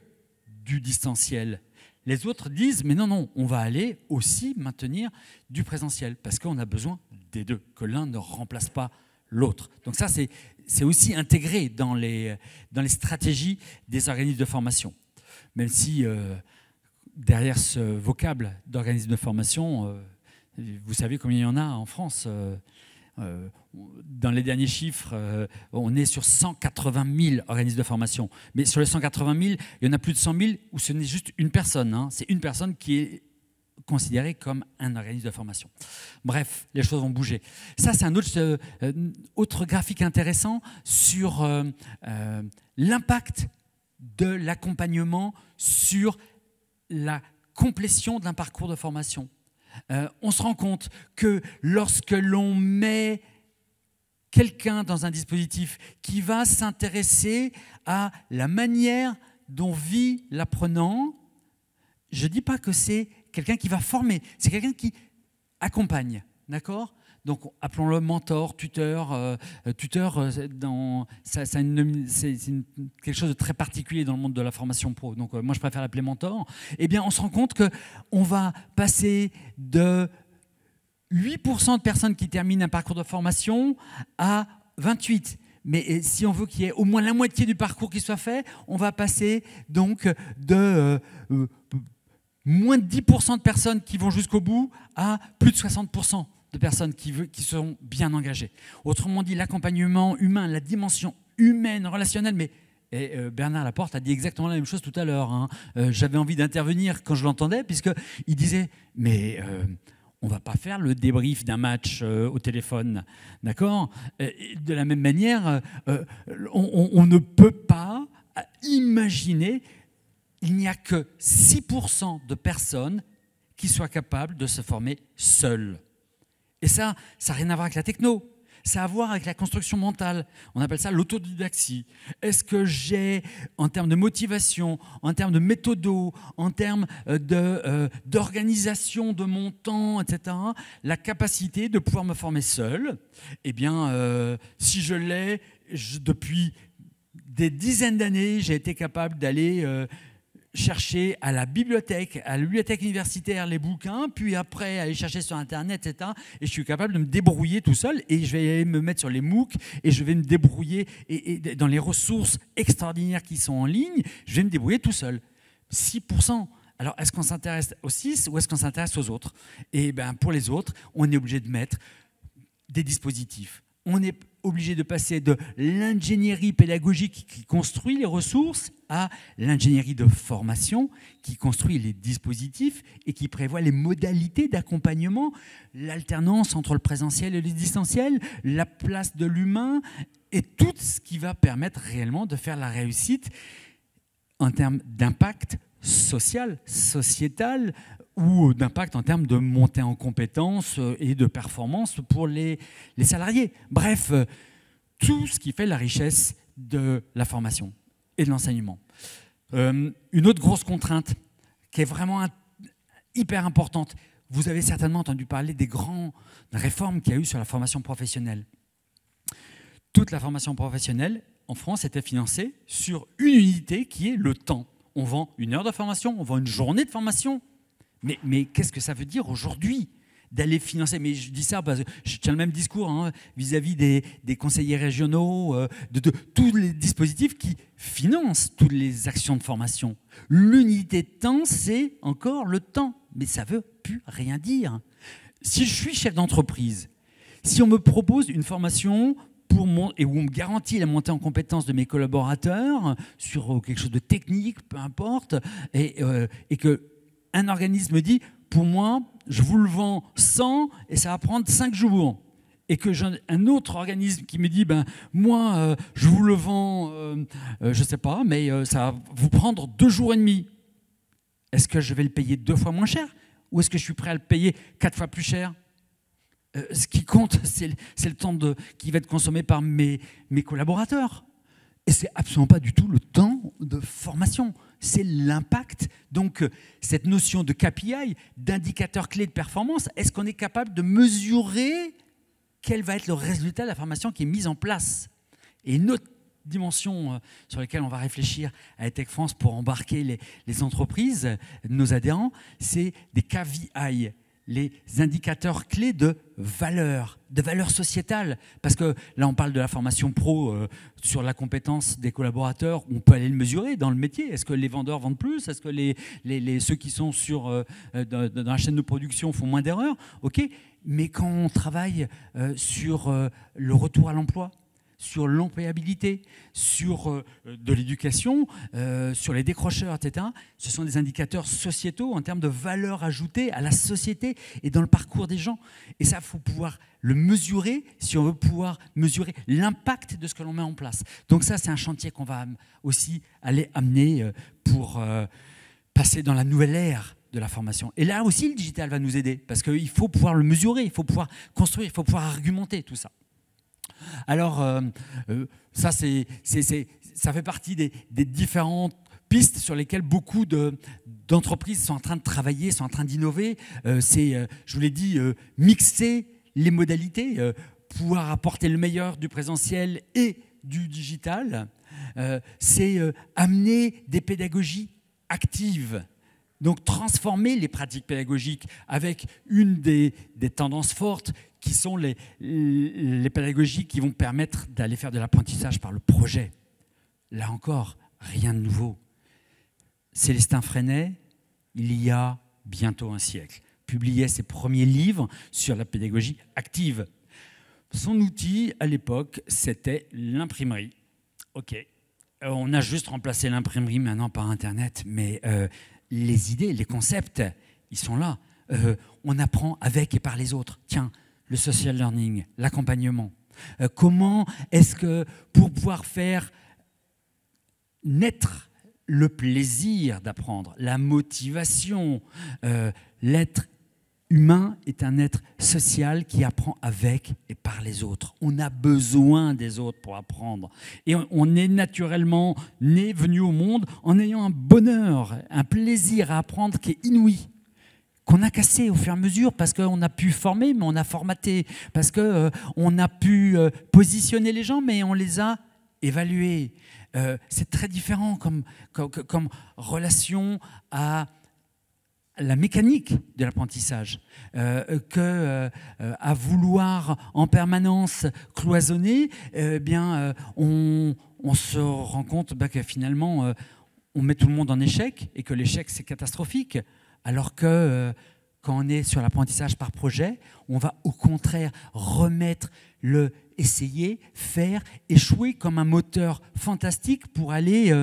du distanciel. Les autres disent mais non, on va aller aussi maintenir du présentiel parce qu'on a besoin des deux, que l'un ne remplace pas l'autre. Donc ça, c'est aussi intégré dans les stratégies des organismes de formation. Même si derrière ce vocable d'organismes de formation, vous savez combien il y en a en France. Dans les derniers chiffres, on est sur 180 000 organismes de formation. Mais sur les 180 000, il y en a plus de 100 000 où ce n'est juste une personne. Hein. C'est une personne qui est considérée comme un organisme de formation. Bref, les choses vont bouger. Ça, c'est un autre graphique intéressant sur l'impact de l'accompagnement sur la complétion d'un parcours de formation. On se rend compte que lorsque l'on met quelqu'un dans un dispositif qui va s'intéresser à la manière dont vit l'apprenant, je ne dis pas que c'est quelqu'un qui va former, c'est quelqu'un qui accompagne, d'accord ? Donc appelons-le mentor, tuteur. C'est quelque chose de très particulier dans le monde de la formation pro. Donc moi je préfère l'appeler mentor. Eh bien on se rend compte qu'on va passer de 8% de personnes qui terminent un parcours de formation à 28%. Mais si on veut qu'il y ait au moins la moitié du parcours qui soit fait, on va passer donc de moins de 10% de personnes qui vont jusqu'au bout à plus de 60% de personnes qui seront bien engagées. Autrement dit, l'accompagnement humain, la dimension humaine, relationnelle, mais Bernard Laporte a dit exactement la même chose tout à l'heure. Hein. J'avais envie d'intervenir quand je l'entendais, puisqu'il disait « mais on ne va pas faire le débrief d'un match au téléphone, d'accord ?» De la même manière, on ne peut pas imaginer, il n'y a que 6% de personnes qui soient capables de se former seules. Et ça n'a rien à voir avec la techno, ça a à voir avec la construction mentale. On appelle ça l'autodidaxie. Est-ce que j'ai, en termes de motivation, en termes de méthodo, en termes d'organisation de mon temps, etc., la capacité de pouvoir me former seul? Eh bien, si je l'ai, depuis des dizaines d'années, j'ai été capable d'aller chercher à la bibliothèque universitaire les bouquins, puis après aller chercher sur Internet, etc. Et je suis capable de me débrouiller tout seul et je vais me mettre sur les MOOC et je vais me débrouiller et dans les ressources extraordinaires qui sont en ligne, je vais me débrouiller tout seul. 6%. Alors, est-ce qu'on s'intéresse aux 6 ou est-ce qu'on s'intéresse aux autres? Et bien, pour les autres, on est obligé de mettre des dispositifs. On est obligé de passer de l'ingénierie pédagogique qui construit les ressources à l'ingénierie de formation qui construit les dispositifs et qui prévoit les modalités d'accompagnement, l'alternance entre le présentiel et le distanciel, la place de l'humain et tout ce qui va permettre réellement de faire la réussite en termes d'impact social, sociétal, ou d'impact en termes de montée en compétences et de performance pour les salariés. Bref, tout ce qui fait la richesse de la formation et de l'enseignement. Une autre grosse contrainte qui est vraiment hyper importante, vous avez certainement entendu parler des grandes réformes qu'il y a eu sur la formation professionnelle. Toute la formation professionnelle en France était financée sur une unité qui est le temps. On vend 1 heure de formation, on vend une journée de formation. Mais qu'est-ce que ça veut dire aujourd'hui d'aller financer? Mais je dis ça parce que je tiens le même discours hein, vis-à-vis des conseillers régionaux, de tous les dispositifs qui financent toutes les actions de formation. L'unité de temps, c'est encore le temps. Mais ça ne veut plus rien dire. Si je suis chef d'entreprise, si on me propose une formation et où on me garantit la montée en compétence de mes collaborateurs sur quelque chose de technique, peu importe, et que un organisme dit, pour moi, je vous le vends 100 et ça va prendre 5 jours. Et que j'ai un autre organisme qui me dit, moi, je vous le vends, je ne sais pas, mais ça va vous prendre 2 jours et demi. Est-ce que je vais le payer 2 fois moins cher ou est-ce que je suis prêt à le payer 4 fois plus cher? Ce qui compte, c'est le temps qui va être consommé par mes collaborateurs. Et ce n'est absolument pas du tout le temps de formation. C'est l'impact. Donc, cette notion de KPI, d'indicateur clé de performance, est-ce qu'on est capable de mesurer quel va être le résultat de la formation qui est mise en place? Et une autre dimension sur laquelle on va réfléchir à EdTech France pour embarquer les entreprises, nos adhérents, c'est des KVI, les indicateurs clés de valeur sociétale. Parce que là, on parle de la formation pro sur la compétence des collaborateurs. On peut aller le mesurer dans le métier. Est-ce que les vendeurs vendent plus? Est-ce que ceux qui sont dans la chaîne de production font moins d'erreurs? OK. Mais quand on travaille sur le retour à l'emploi, sur l'employabilité, sur de l'éducation, sur les décrocheurs, etc. Ce sont des indicateurs sociétaux en termes de valeur ajoutée à la société et dans le parcours des gens. Et ça, il faut pouvoir le mesurer si on veut pouvoir mesurer l'impact de ce que l'on met en place. Donc ça, c'est un chantier qu'on va aussi aller amener pour passer dans la nouvelle ère de la formation. Et là aussi, le digital va nous aider parce qu'il faut pouvoir le mesurer, il faut pouvoir construire, il faut pouvoir argumenter tout ça. Alors, ça fait partie des différentes pistes sur lesquelles beaucoup d'entreprises sont en train de travailler, sont en train d'innover. Je vous l'ai dit, mixer les modalités, pouvoir apporter le meilleur du présentiel et du digital. C'est amener des pédagogies actives. Donc, transformer les pratiques pédagogiques avec une des tendances fortes qui sont les pédagogies qui vont permettre d'aller faire de l'apprentissage par le projet. Là encore, rien de nouveau. Célestin Freinet, il y a bientôt un siècle, publiait ses premiers livres sur la pédagogie active. Son outil, à l'époque, c'était l'imprimerie. OK. On a juste remplacé l'imprimerie maintenant par Internet, mais les idées, les concepts, ils sont là. On apprend avec et par les autres. Tiens, le social learning, l'accompagnement. Comment est-ce que, pour pouvoir faire naître le plaisir d'apprendre, la motivation, l'être humain est un être social qui apprend avec et par les autres. On a besoin des autres pour apprendre. Et on est naturellement né, venu au monde en ayant un bonheur, un plaisir à apprendre qui est inouï, qu'on a cassé au fur et à mesure parce qu'on a pu former, mais on a formaté, parce qu'on a pu positionner les gens, mais on les a évalués. C'est très différent comme relation à la mécanique de l'apprentissage, à vouloir en permanence cloisonner, on se rend compte que finalement, on met tout le monde en échec et que l'échec, c'est catastrophique. Alors que quand on est sur l'apprentissage par projet, on va au contraire remettre essayer, faire, échouer comme un moteur fantastique pour aller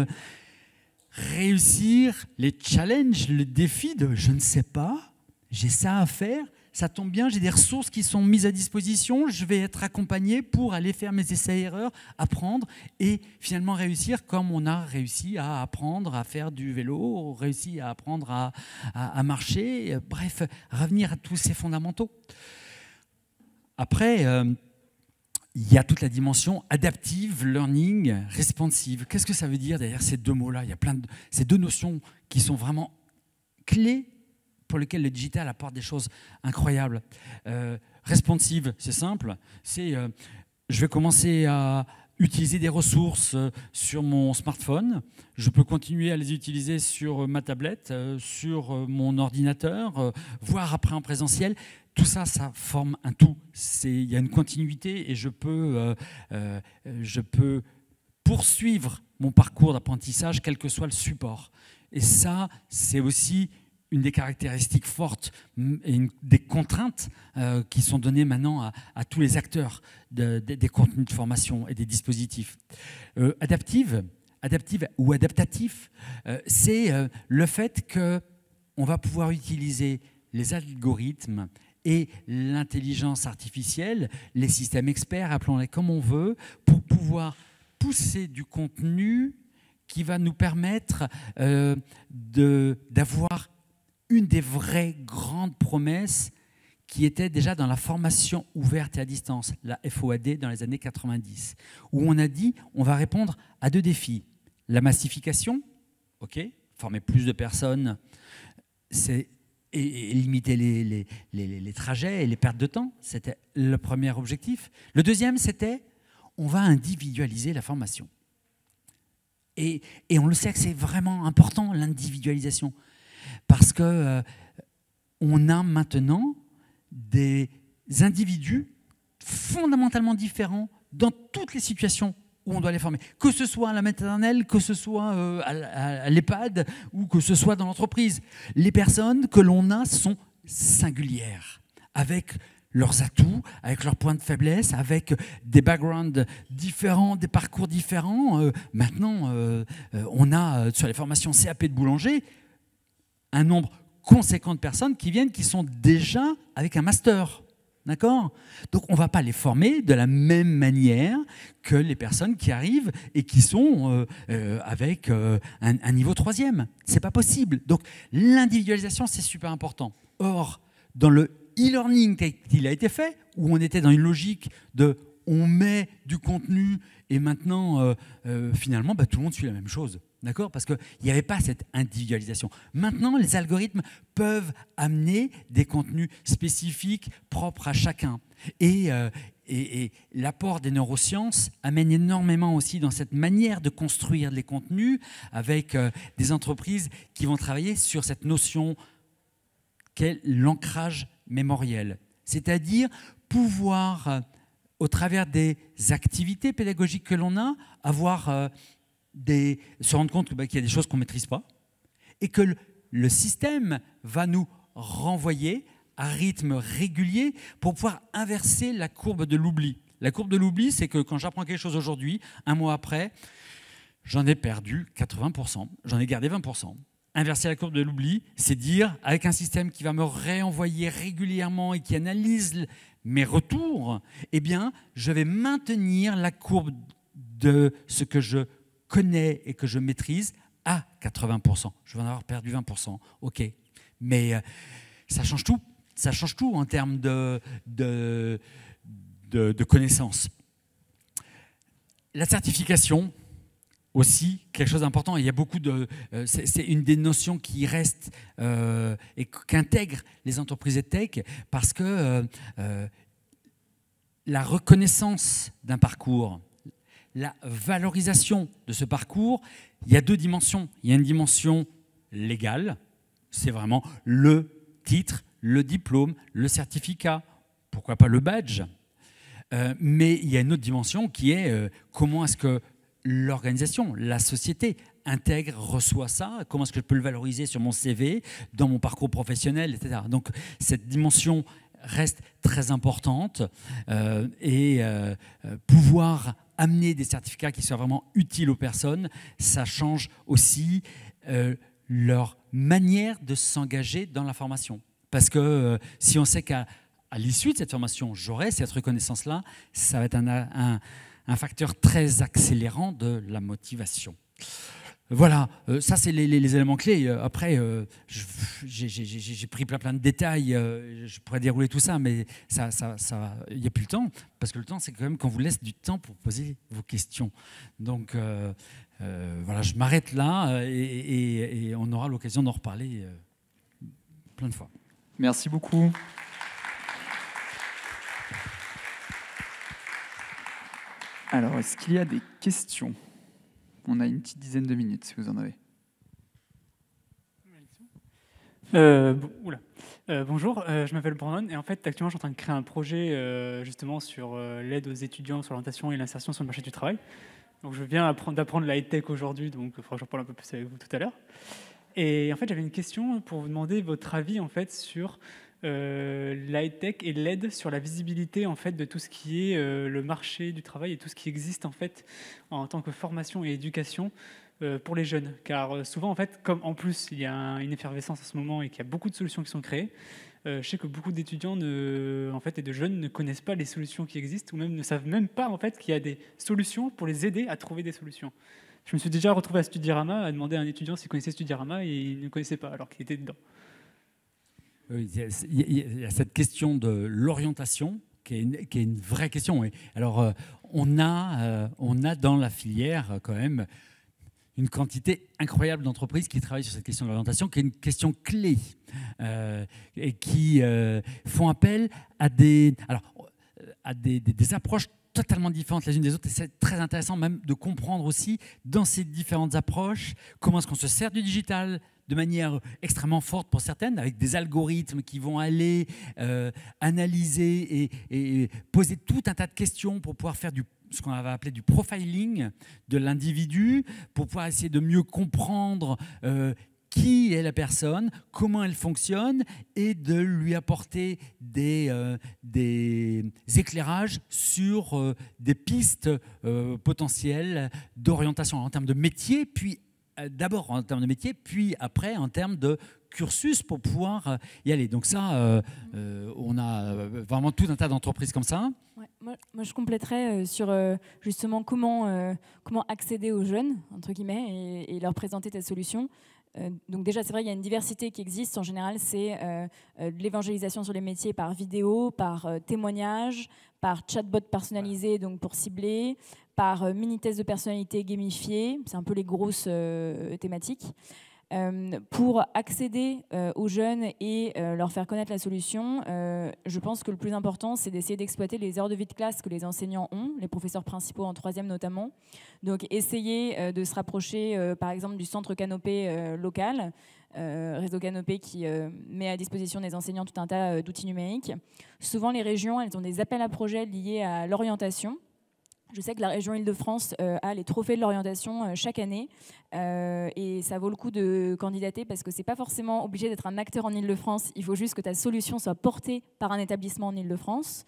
réussir les challenges, le défi de je ne sais pas, j'ai ça à faire, ça tombe bien, j'ai des ressources qui sont mises à disposition, je vais être accompagné pour aller faire mes essais-erreurs, apprendre et finalement réussir comme on a réussi à apprendre à faire du vélo, réussi à apprendre à marcher, bref, revenir à tous ces fondamentaux. Après, il y a toute la dimension adaptive, learning, responsive. Qu'est-ce que ça veut dire derrière ces deux mots-là? Il y a ces deux notions qui sont vraiment clés pour lesquelles le digital apporte des choses incroyables. Responsive, c'est simple. Je vais commencer à utiliser des ressources sur mon smartphone. Je peux continuer à les utiliser sur ma tablette, sur mon ordinateur, voire après en présentiel. Tout ça, ça forme un tout. Il y a une continuité et je peux poursuivre mon parcours d'apprentissage, quel que soit le support. Et ça, c'est aussi une des caractéristiques fortes et des contraintes qui sont données maintenant à tous les acteurs des contenus de formation et des dispositifs. Adaptive ou adaptatif, c'est le fait qu'on va pouvoir utiliser les algorithmes et l'intelligence artificielle, les systèmes experts, appelons-les comme on veut, pour pouvoir pousser du contenu qui va nous permettre d'avoir une des vraies grandes promesses qui était déjà dans la formation ouverte et à distance, la FOAD dans les années 90, où on a dit on va répondre à 2 défis. La massification, ok, former plus de personnes, et limiter les trajets et les pertes de temps, c'était le premier objectif. Le deuxième, c'était on va individualiser la formation. Et on le sait que c'est vraiment important, l'individualisation, parce que on a maintenant des individus fondamentalement différents dans toutes les situations où on doit les former, que ce soit à la maternelle, que ce soit à l'EHPAD ou que ce soit dans l'entreprise. Les personnes que l'on a sont singulières, avec leurs atouts, avec leurs points de faiblesse, avec des backgrounds différents, des parcours différents. Maintenant, on a sur les formations CAP de boulanger un nombre conséquent de personnes qui viennent, qui sont déjà avec un master. D'accord ? Donc on ne va pas les former de la même manière que les personnes qui arrivent et qui sont avec un niveau 3e. Ce n'est pas possible. Donc l'individualisation, c'est super important. Or, dans le e-learning qui a été fait, où on était dans une logique de on met du contenu et maintenant, finalement, tout le monde suit la même chose. D'accord ? Parce qu'il n'y avait pas cette individualisation. Maintenant, les algorithmes peuvent amener des contenus spécifiques propres à chacun. Et l'apport des neurosciences amène énormément aussi dans cette manière de construire les contenus avec des entreprises qui vont travailler sur cette notion qu'est l'ancrage mémoriel. C'est-à-dire pouvoir, au travers des activités pédagogiques que l'on a, avoir... se rendre compte qu'il y a des choses qu'on ne maîtrise pas et que le système va nous renvoyer à rythme régulier pour pouvoir inverser la courbe de l'oubli. La courbe de l'oubli, c'est que quand j'apprends quelque chose aujourd'hui, un mois après, j'en ai perdu 80%, j'en ai gardé 20%. Inverser la courbe de l'oubli, c'est dire, avec un système qui va me réenvoyer régulièrement et qui analyse mes retours, eh bien, je vais maintenir la courbe de ce que je connais et que je maîtrise à 80%. Je vais en avoir perdu 20%, ok. Mais ça change tout. Ça change tout en termes de connaissances. La certification, aussi, quelque chose d'important. Il y a beaucoup de... c'est une des notions qui reste et qu'intègrent les entreprises EdTech parce que la reconnaissance d'un parcours, la valorisation de ce parcours, il y a 2 dimensions. Il y a une dimension légale, c'est vraiment le titre, le diplôme, le certificat, pourquoi pas le badge. Mais il y a une autre dimension qui est comment est-ce que l'organisation, la société intègre, reçoit ça, comment est-ce que je peux le valoriser sur mon CV, dans mon parcours professionnel, etc. Donc cette dimension reste très importante et pouvoir amener des certificats qui soient vraiment utiles aux personnes, ça change aussi leur manière de s'engager dans la formation. Parce que si on sait qu'à l'issue de cette formation, j'aurai cette reconnaissance-là, ça va être un facteur très accélérant de la motivation. Voilà, ça c'est les éléments clés. Après, j'ai pris plein de détails, je pourrais dérouler tout ça, mais il n'y a plus le temps, parce que le temps c'est quand même qu'on vous laisse du temps pour poser vos questions. Donc voilà, je m'arrête là et on aura l'occasion d'en reparler plein de fois. Merci beaucoup. Alors, est-ce qu'il y a des questions ? On a une petite dizaine de minutes, si vous en avez. Bonjour, je m'appelle Brandon et en fait actuellement je suis en train de créer un projet justement sur l'aide aux étudiants sur l'orientation et l'insertion sur le marché du travail. Donc je viens d'apprendre la tech aujourd'hui, donc il faudra que j'en parle un peu plus avec vous tout à l'heure. Et en fait j'avais une question pour vous demander votre avis en fait sur l'high-tech et l'aide sur la visibilité en fait, de tout ce qui est le marché du travail et tout ce qui existe en fait en tant que formation et éducation pour les jeunes. Car souvent, en fait, comme en plus il y a une effervescence en ce moment et qu'il y a beaucoup de solutions qui sont créées, je sais que beaucoup d'étudiants en fait, et de jeunes ne connaissent pas les solutions qui existent ou même ne savent même pas en fait, qu'il y a des solutions pour les aider à trouver des solutions. Je me suis déjà retrouvé à Studirama, à demander à un étudiant s'il connaissait Studirama et il ne connaissait pas alors qu'il était dedans. Il y a cette question de l'orientation qui est une vraie question. Alors, on a dans la filière quand même une quantité incroyable d'entreprises qui travaillent sur cette question de l'orientation, qui est une question clé et qui font appel à des approches totalement différentes les unes des autres. Et c'est très intéressant même de comprendre aussi dans ces différentes approches comment est-ce qu'on se sert du digital de manière extrêmement forte pour certaines, avec des algorithmes qui vont aller analyser et poser tout un tas de questions pour pouvoir faire ce qu'on va appeler du profiling de l'individu, pour pouvoir essayer de mieux comprendre qui est la personne, comment elle fonctionne, et de lui apporter des éclairages sur des pistes potentielles d'orientation en termes de métier, puis d'abord en termes de métier, puis après en termes de cursus pour pouvoir y aller. Donc ça, on a vraiment tout un tas d'entreprises comme ça. Ouais, moi, je compléterais sur justement comment accéder aux jeunes, entre guillemets, et leur présenter ta solution. Donc déjà, c'est vrai qu'il y a une diversité qui existe. En général, c'est de l'évangélisation sur les métiers par vidéo, par témoignage, par chatbot personnalisé, donc pour cibler, par mini-test de personnalité gamifié. C'est un peu les grosses thématiques. Pour accéder aux jeunes et leur faire connaître la solution, je pense que le plus important, c'est d'essayer d'exploiter les heures de vie de classe que les enseignants ont, les professeurs principaux en 3e notamment. Donc essayer de se rapprocher, par exemple, du centre Canopé local, Réseau Canopé qui met à disposition des enseignants tout un tas d'outils numériques. Souvent, les régions, elles ont des appels à projets liés à l'orientation. Je sais que la région Île-de-France a les trophées de l'orientation chaque année et ça vaut le coup de candidater parce que c'est pas forcément obligé d'être un acteur en Île-de-France, il faut juste que ta solution soit portée par un établissement en Île-de-France.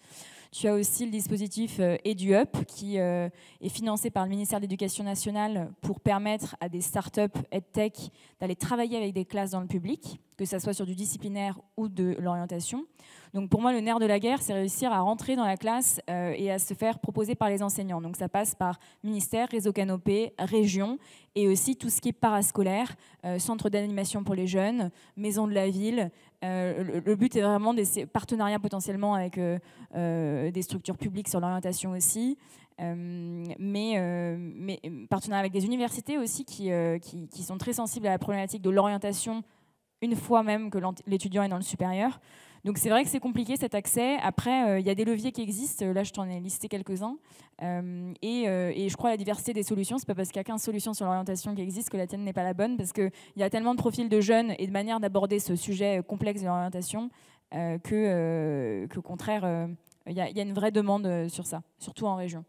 Tu as aussi le dispositif EduUp qui est financé par le ministère de l'Éducation nationale pour permettre à des startups EdTech d'aller travailler avec des classes dans le public, que ça soit sur du disciplinaire ou de l'orientation. Donc pour moi, le nerf de la guerre, c'est réussir à rentrer dans la classe et à se faire proposer par les enseignants. Donc ça passe par ministère, réseau Canopé, région, et aussi tout ce qui est parascolaire, centre d'animation pour les jeunes, maison de la ville. Le but est vraiment des partenariats potentiellement avec des structures publiques sur l'orientation aussi, mais partenariats avec des universités aussi qui sont très sensibles à la problématique de l'orientation une fois même que l'étudiant est dans le supérieur. Donc c'est vrai que c'est compliqué cet accès. Après, il y a des leviers qui existent. Là, je t'en ai listé quelques-uns. Et je crois à la diversité des solutions. C'est pas parce qu'il n'y a 15 solutions sur l'orientation qui existent que la tienne n'est pas la bonne, parce qu'il y a tellement de profils de jeunes et de manières d'aborder ce sujet complexe de l'orientation qu'au contraire, il y a une vraie demande sur ça, surtout en région.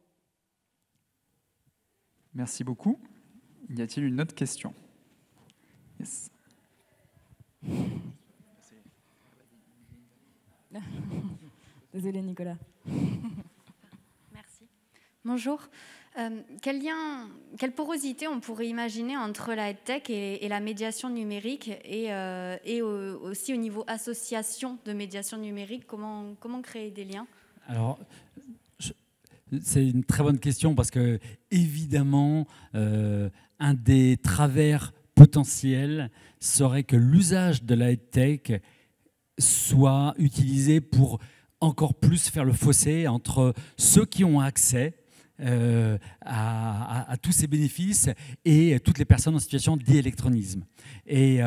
Merci beaucoup. Y a-t-il une autre question? Yes. Désolée, Nicolas. Merci. Bonjour. Quelle porosité on pourrait imaginer entre la EdTech et la médiation numérique et aussi au niveau association de médiation numérique, comment créer des liens? Alors, c'est une très bonne question parce que, évidemment, un des travers potentiels serait que l'usage de la EdTech soit utilisé pour encore plus faire le fossé entre ceux qui ont accès à tous ces bénéfices et toutes les personnes en situation d'e-électronisme. Et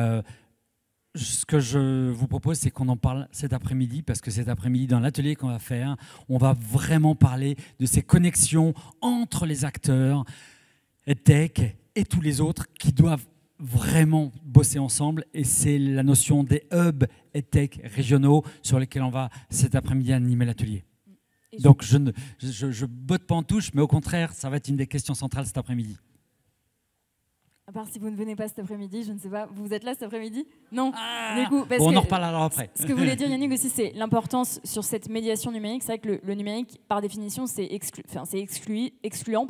ce que je vous propose, c'est qu'on en parle cet après-midi, parce que cet après-midi, dans l'atelier qu'on va faire, on va vraiment parler de ces connexions entre les acteurs EdTech et tous les autres qui doivent vraiment bosser ensemble, et c'est la notion des hubs EdTech régionaux sur lesquels on va cet après-midi animer l'atelier. Donc je botte pas en touche, mais au contraire, ça va être une des questions centrales cet après-midi. À part si vous ne venez pas cet après-midi, je ne sais pas. Vous êtes là cet après-midi? Non. Du coup, bon, on en reparle alors après. Ce que voulait dire Yannick aussi, c'est l'importance sur cette médiation numérique. C'est vrai que le numérique, par définition, c'est excluant,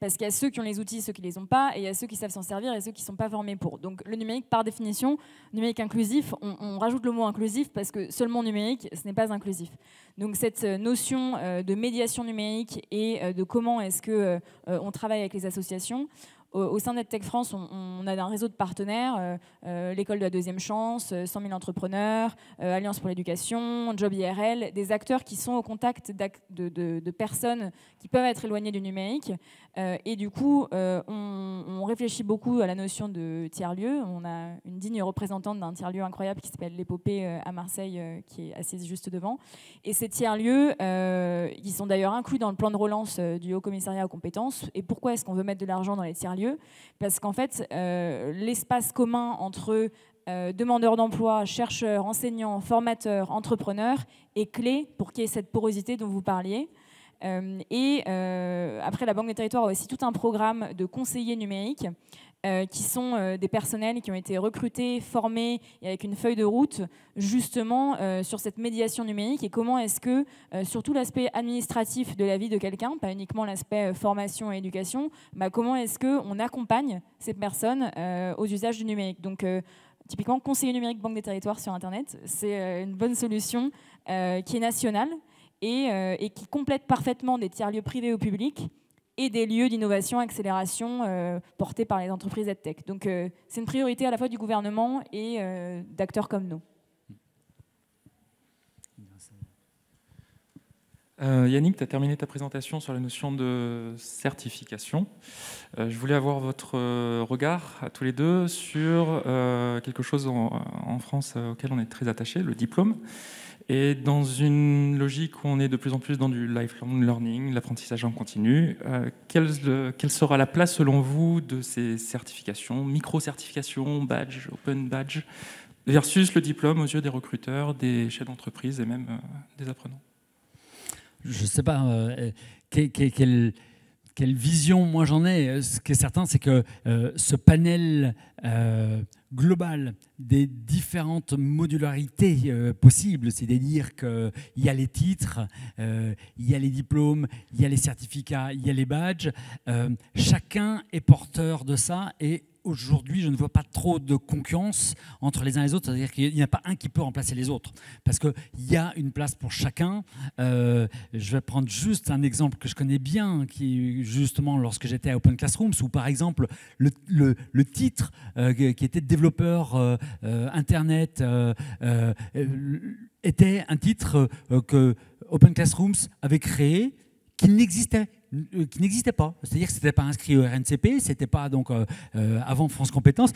parce qu'il y a ceux qui ont les outils, ceux qui ne les ont pas, et il y a ceux qui savent s'en servir et ceux qui ne sont pas formés pour. Donc le numérique, par définition, numérique inclusif, on rajoute le mot inclusif parce que seulement numérique, ce n'est pas inclusif. Donc cette notion de médiation numérique et de comment est-ce qu'on travaille avec les associations, au sein d'EdTech France, on a un réseau de partenaires, l'école de la deuxième chance, 100 000 entrepreneurs, Alliance pour l'éducation, Job IRL, des acteurs qui sont au contact de personnes qui peuvent être éloignées du numérique. Et du coup, on réfléchit beaucoup à la notion de tiers-lieu. On a une digne représentante d'un tiers-lieu incroyable qui s'appelle l'Épopée à Marseille, qui est assise juste devant. Et ces tiers-lieux, ils sont d'ailleurs inclus dans le plan de relance du Haut Commissariat aux compétences. Et pourquoi est-ce qu'on veut mettre de l'argent dans les tiers-lieux ? Parce qu'en fait, l'espace commun entre demandeurs d'emploi, chercheurs, enseignants, formateurs, entrepreneurs est clé pour qu'il y ait cette porosité dont vous parliez. Après, la Banque des Territoires a aussi tout un programme de conseillers numériques qui sont des personnels qui ont été recrutés, formés et avec une feuille de route justement sur cette médiation numérique et comment est-ce que, sur tout l'aspect administratif de la vie de quelqu'un, pas uniquement l'aspect formation et éducation, comment est-ce qu'on accompagne ces personnes aux usages du numérique. Donc, typiquement, conseiller numérique Banque des Territoires sur Internet, c'est une bonne solution qui est nationale et qui complète parfaitement des tiers-lieux privés ou publics et des lieux d'innovation, accélération portés par les entreprises EdTech. Donc c'est une priorité à la fois du gouvernement et d'acteurs comme nous. Yannick, tu as terminé ta présentation sur la notion de certification. Je voulais avoir votre regard à tous les deux sur quelque chose en France auquel on est très attaché, le diplôme. Et dans une logique où on est de plus en plus dans du lifelong learning, l'apprentissage en continu, quelle sera la place selon vous de ces certifications, micro-certifications, badge, open badge, versus le diplôme aux yeux des recruteurs, des chefs d'entreprise et même des apprenants? Je ne sais pas quelle vision moi j'en ai. Ce qui est certain, c'est que ce panel global des différentes modularités possibles, c'est-à-dire qu'il y a les titres, il y a les diplômes, il y a les certificats, il y a les badges. Chacun est porteur de ça et aujourd'hui, je ne vois pas trop de concurrence entre les uns et les autres, c'est-à-dire qu'il n'y a pas un qui peut remplacer les autres, parce qu'il y a une place pour chacun. Je vais prendre juste un exemple que je connais bien, qui justement lorsque j'étais à Open Classrooms, où par exemple le titre qui était développeur Internet était un titre que Open Classrooms avait créé, qui n'existait pas. C'est-à-dire que ce n'était pas inscrit au RNCP, c'était pas donc avant France Compétences,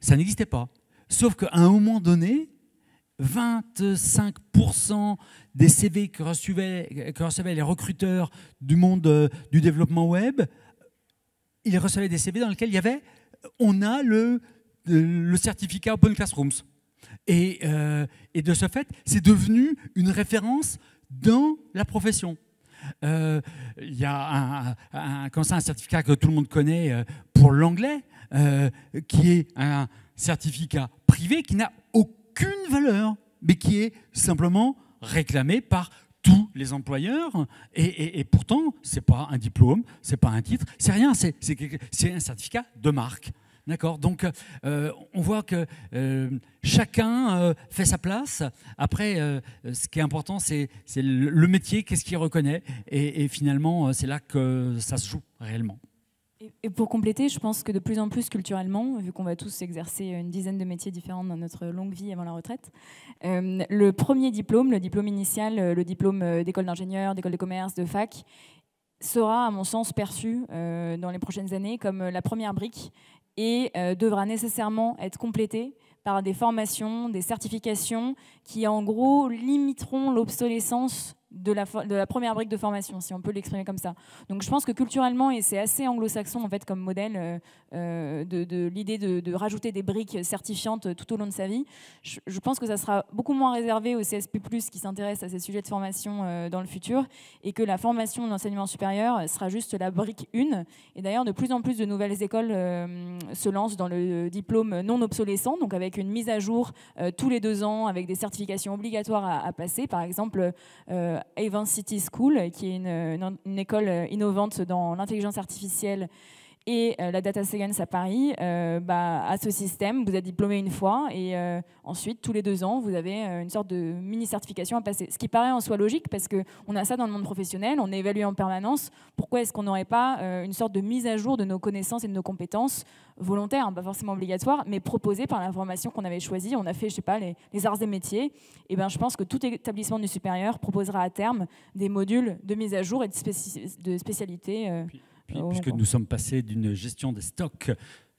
ça n'existait pas. Sauf qu'à un moment donné, 25% des CV que recevaient les recruteurs du monde du développement web, ils recevaient des CV dans lesquels il y avait on a le certificat Open Classrooms. Et de ce fait, c'est devenu une référence dans la profession. Il y a un certificat que tout le monde connaît pour l'anglais, qui est un certificat privé qui n'a aucune valeur, mais qui est simplement réclamé par tous les employeurs. Et pourtant, ce n'est pas un diplôme, ce n'est pas un titre, c'est rien, c'est un certificat de marque. D'accord. Donc, on voit que chacun fait sa place. Après, ce qui est important, c'est le métier, qu'est-ce qu'il reconnaît. Et finalement, c'est là que ça se joue réellement. Et pour compléter, je pense que de plus en plus culturellement, vu qu'on va tous exercer une dizaine de métiers différents dans notre longue vie avant la retraite, le premier diplôme, le diplôme initial, le diplôme d'école d'ingénieur, d'école de commerce, de fac, sera, à mon sens, perçu dans les prochaines années comme la première brique et devra nécessairement être complété par des formations, des certifications qui en gros limiteront l'obsolescence de la première brique de formation, si on peut l'exprimer comme ça. Donc je pense que culturellement, et c'est assez anglo-saxon en fait comme modèle de l'idée de rajouter des briques certifiantes tout au long de sa vie, je pense que ça sera beaucoup moins réservé aux CSP+, qui s'intéressent à ces sujets de formation dans le futur, et que la formation de l'enseignement supérieur sera juste la brique 1. Et d'ailleurs, de plus en plus de nouvelles écoles se lancent dans le diplôme non obsolescent, donc avec une mise à jour tous les 2 ans, avec des certifications obligatoires à passer. Par exemple, Avon City School, qui est une école innovante dans l'intelligence artificielle et la data science à Paris, à ce système, vous êtes diplômé une fois et ensuite, tous les 2 ans, vous avez une sorte de mini-certification à passer. Ce qui paraît en soi logique parce qu'on a ça dans le monde professionnel, on est évalué en permanence. Pourquoi est-ce qu'on n'aurait pas une sorte de mise à jour de nos connaissances et de nos compétences volontaires, hein, pas forcément obligatoires, mais proposées par la formation qu'on avait choisie. On a fait, je sais pas, les arts et métiers. Et je pense que tout établissement du supérieur proposera à terme des modules de mise à jour et de spécialité. Puisque nous sommes passés d'une gestion des stocks,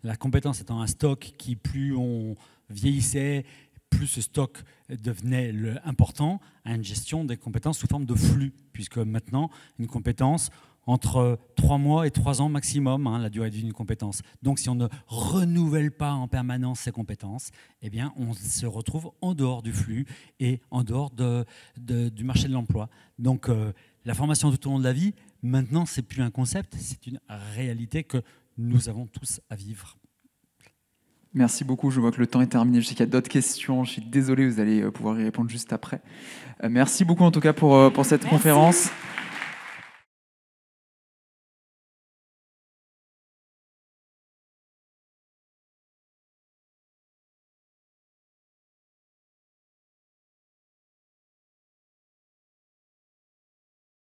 la compétence étant un stock qui, plus on vieillissait, plus ce stock devenait important, à une gestion des compétences sous forme de flux, puisque maintenant, une compétence, entre 3 mois et 3 ans maximum, la durée de vie d'une compétence. Donc si on ne renouvelle pas en permanence ces compétences, eh bien, on se retrouve en dehors du flux et en dehors du marché de l'emploi. Donc la formation tout au long de la vie, maintenant, ce n'est plus un concept, c'est une réalité que nous avons tous à vivre. Merci beaucoup, je vois que le temps est terminé. Je sais qu'il y a d'autres questions, je suis désolé, vous allez pouvoir y répondre juste après. Merci beaucoup en tout cas pour cette conférence.